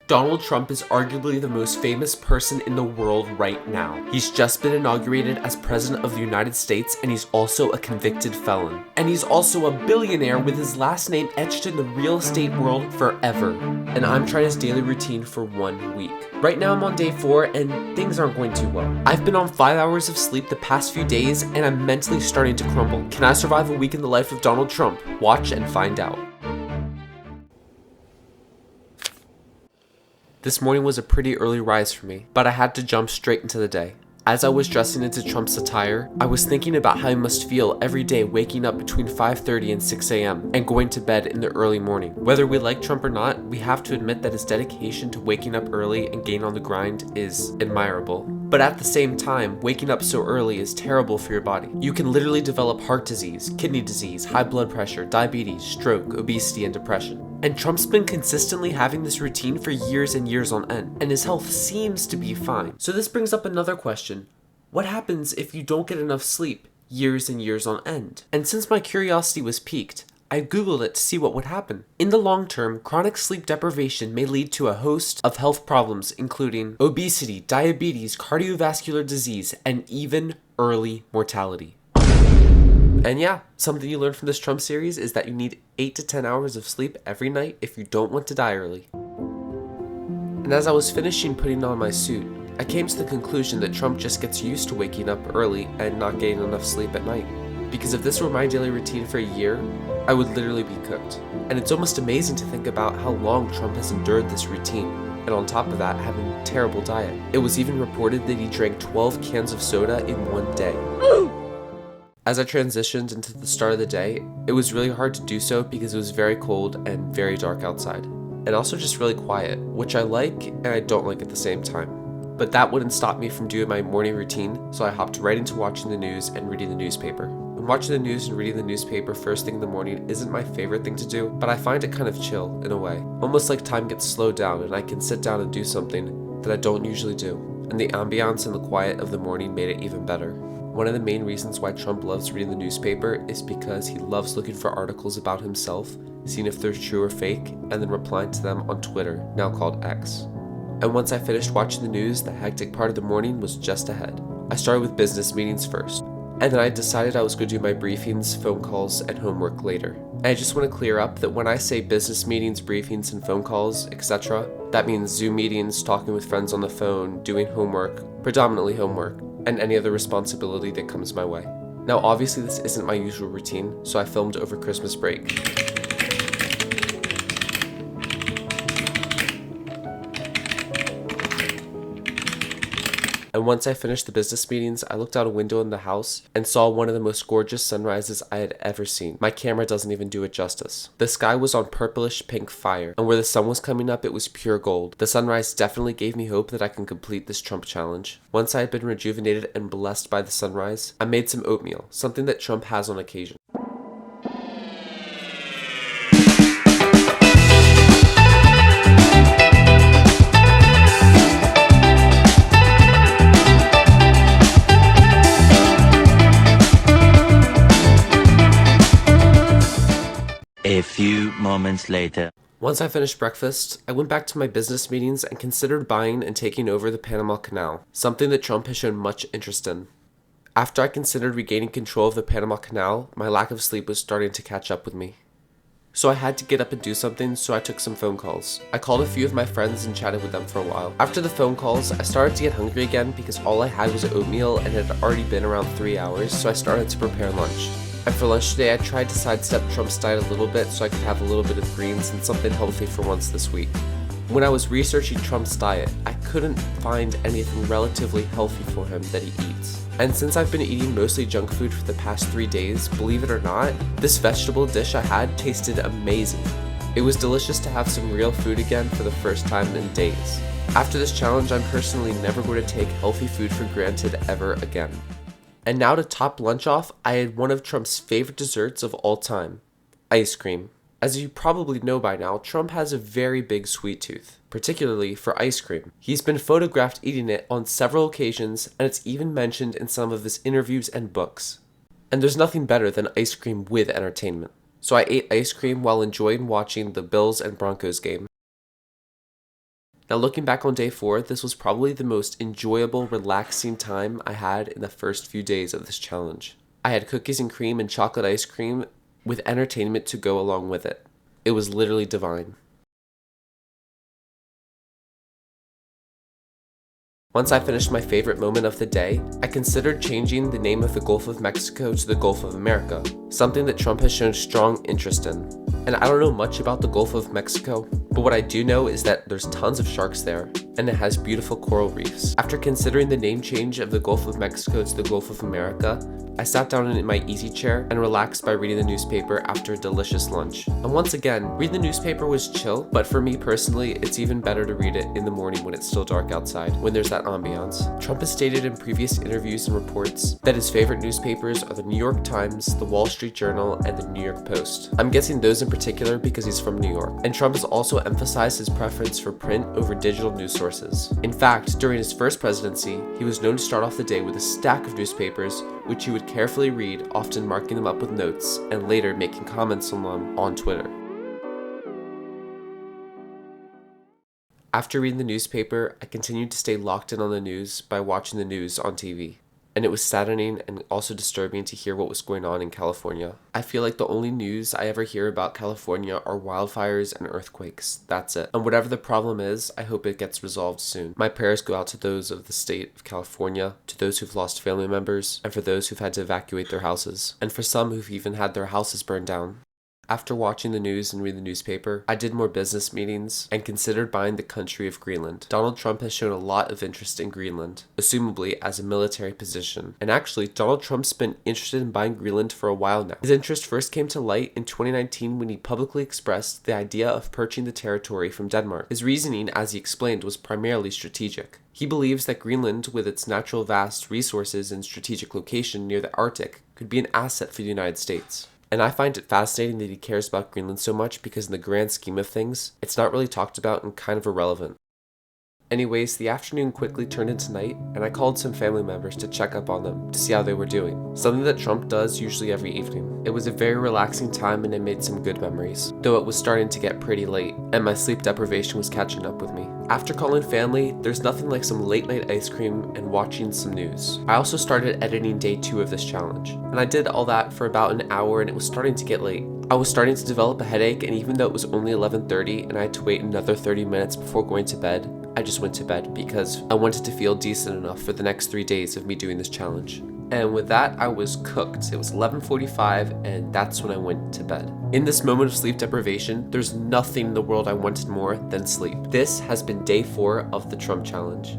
Donald Trump is arguably the most famous person in the world right now. He's just been inaugurated as President of the United States, and he's also a convicted felon. And he's also a billionaire with his last name etched in the real estate world forever. And I'm trying his daily routine for 1 week. Right now I'm on day 4 and things aren't going too well. I've been on 5 hours of sleep the past few days and I'm mentally starting to crumble. Can I survive a week in the life of Donald Trump? Watch and find out. This morning was a pretty early rise for me, but I had to jump straight into the day. As I was dressing into Trump's attire, I was thinking about how he must feel every day waking up between 5:30 and 6 a.m. and going to bed in the early morning. Whether we like Trump or not, we have to admit that his dedication to waking up early and getting on the grind is admirable. But at the same time, waking up so early is terrible for your body. You can literally develop heart disease, kidney disease, high blood pressure, diabetes, stroke, obesity, and depression. And Trump's been consistently having this routine for years and years on end, and his health seems to be fine. So this brings up another question. What happens if you don't get enough sleep years and years on end? And since my curiosity was piqued, I googled it to see what would happen. In the long term, chronic sleep deprivation may lead to a host of health problems including obesity, diabetes, cardiovascular disease, and even early mortality. And yeah, something you learn from this Trump series is that you need 8 to 10 hours of sleep every night if you don't want to die early. And as I was finishing putting on my suit, I came to the conclusion that Trump just gets used to waking up early and not getting enough sleep at night. Because if this were my daily routine for a year, I would literally be cooked. And it's almost amazing to think about how long Trump has endured this routine, and on top of that, having a terrible diet. It was even reported that he drank 12 cans of soda in one day. As I transitioned into the start of the day, it was really hard to do so because it was very cold and very dark outside. And also just really quiet, which I like and I don't like at the same time. But that wouldn't stop me from doing my morning routine, so I hopped right into watching the news and reading the newspaper. And watching the news and reading the newspaper first thing in the morning isn't my favorite thing to do, but I find it kind of chill in a way. Almost like time gets slowed down and I can sit down and do something that I don't usually do. And the ambiance and the quiet of the morning made it even better. One of the main reasons why Trump loves reading the newspaper is because he loves looking for articles about himself, seeing if they're true or fake, and then replying to them on Twitter, now called X. And once I finished watching the news, the hectic part of the morning was just ahead. I started with business meetings first, and then I decided I was going to do my briefings, phone calls, and homework later. And I just want to clear up that when I say business meetings, briefings, and phone calls, etc., that means Zoom meetings, talking with friends on the phone, doing homework, predominantly homework, and any other responsibility that comes my way. Now obviously this isn't my usual routine, so I filmed over Christmas break. And once I finished the business meetings, I looked out a window in the house and saw one of the most gorgeous sunrises I had ever seen. My camera doesn't even do it justice. The sky was on purplish pink fire, and where the sun was coming up, it was pure gold. The sunrise definitely gave me hope that I can complete this Trump challenge. Once I had been rejuvenated and blessed by the sunrise, I made some oatmeal, something that Trump has on occasion. A few moments later. Once I finished breakfast, I went back to my business meetings and considered buying and taking over the Panama Canal, something that Trump has shown much interest in. After I considered regaining control of the Panama Canal, my lack of sleep was starting to catch up with me. So I had to get up and do something, so I took some phone calls. I called a few of my friends and chatted with them for a while. After the phone calls, I started to get hungry again because all I had was oatmeal and it had already been around 3 hours, so I started to prepare lunch. And for lunch today, I tried to sidestep Trump's diet a little bit so I could have a little bit of greens and something healthy for once this week. When I was researching Trump's diet, I couldn't find anything relatively healthy for him that he eats. And since I've been eating mostly junk food for the past 3 days, believe it or not, this vegetable dish I had tasted amazing. It was delicious to have some real food again for the first time in days. After this challenge, I'm personally never going to take healthy food for granted ever again. And now to top lunch off, I had one of Trump's favorite desserts of all time, ice cream. As you probably know by now, Trump has a very big sweet tooth, particularly for ice cream. He's been photographed eating it on several occasions, and it's even mentioned in some of his interviews and books. And there's nothing better than ice cream with entertainment. So I ate ice cream while enjoying watching the Bills and Broncos game. Now looking back on day 4, this was probably the most enjoyable, relaxing time I had in the first few days of this challenge. I had cookies and cream and chocolate ice cream with entertainment to go along with it. It was literally divine. Once I finished my favorite moment of the day, I considered changing the name of the Gulf of Mexico to the Gulf of America, something that Trump has shown strong interest in. And I don't know much about the Gulf of Mexico, but what I do know is that there's tons of sharks there, and it has beautiful coral reefs. After considering the name change of the Gulf of Mexico to the Gulf of America, I sat down in my easy chair and relaxed by reading the newspaper after a delicious lunch. And once again, reading the newspaper was chill, but for me personally, it's even better to read it in the morning when it's still dark outside, when there's that ambiance. Trump has stated in previous interviews and reports that his favorite newspapers are the New York Times, the Wall Street Journal, and the New York Post. I'm guessing those in particular because he's from New York. And Trump has also emphasized his preference for print over digital news sources. In fact, during his first presidency, he was known to start off the day with a stack of newspapers, which he would carefully read, often marking them up with notes, and later making comments on them on Twitter. After reading the newspaper, I continued to stay locked in on the news by watching the news on TV. And it was saddening and also disturbing to hear what was going on in California. I feel like the only news I ever hear about California are wildfires and earthquakes. That's it. And whatever the problem is, I hope it gets resolved soon. My prayers go out to those of the state of California, to those who've lost family members, and for those who've had to evacuate their houses, and for some who've even had their houses burned down. After watching the news and reading the newspaper, I did more business meetings and considered buying the country of Greenland. Donald Trump has shown a lot of interest in Greenland, assumably as a military position. And actually, Donald Trump's been interested in buying Greenland for a while now. His interest first came to light in 2019 when he publicly expressed the idea of purchasing the territory from Denmark. His reasoning, as he explained, was primarily strategic. He believes that Greenland, with its natural vast resources and strategic location near the Arctic, could be an asset for the United States. And I find it fascinating that he cares about Greenland so much because in the grand scheme of things, it's not really talked about and kind of irrelevant. Anyways, the afternoon quickly turned into night, and I called some family members to check up on them to see how they were doing, something that Trump does usually every evening. It was a very relaxing time and I made some good memories, though it was starting to get pretty late, and my sleep deprivation was catching up with me. After calling family, there's nothing like some late night ice cream and watching some news. I also started editing day 2 of this challenge, and I did all that for about an hour and it was starting to get late. I was starting to develop a headache, and even though it was only 11:30 and I had to wait another 30 minutes before going to bed, I just went to bed because I wanted to feel decent enough for the next 3 days of me doing this challenge. And with that, I was cooked. It was 11:45 and that's when I went to bed. In this moment of sleep deprivation, there's nothing in the world I wanted more than sleep. This has been day 4 of the Trump challenge.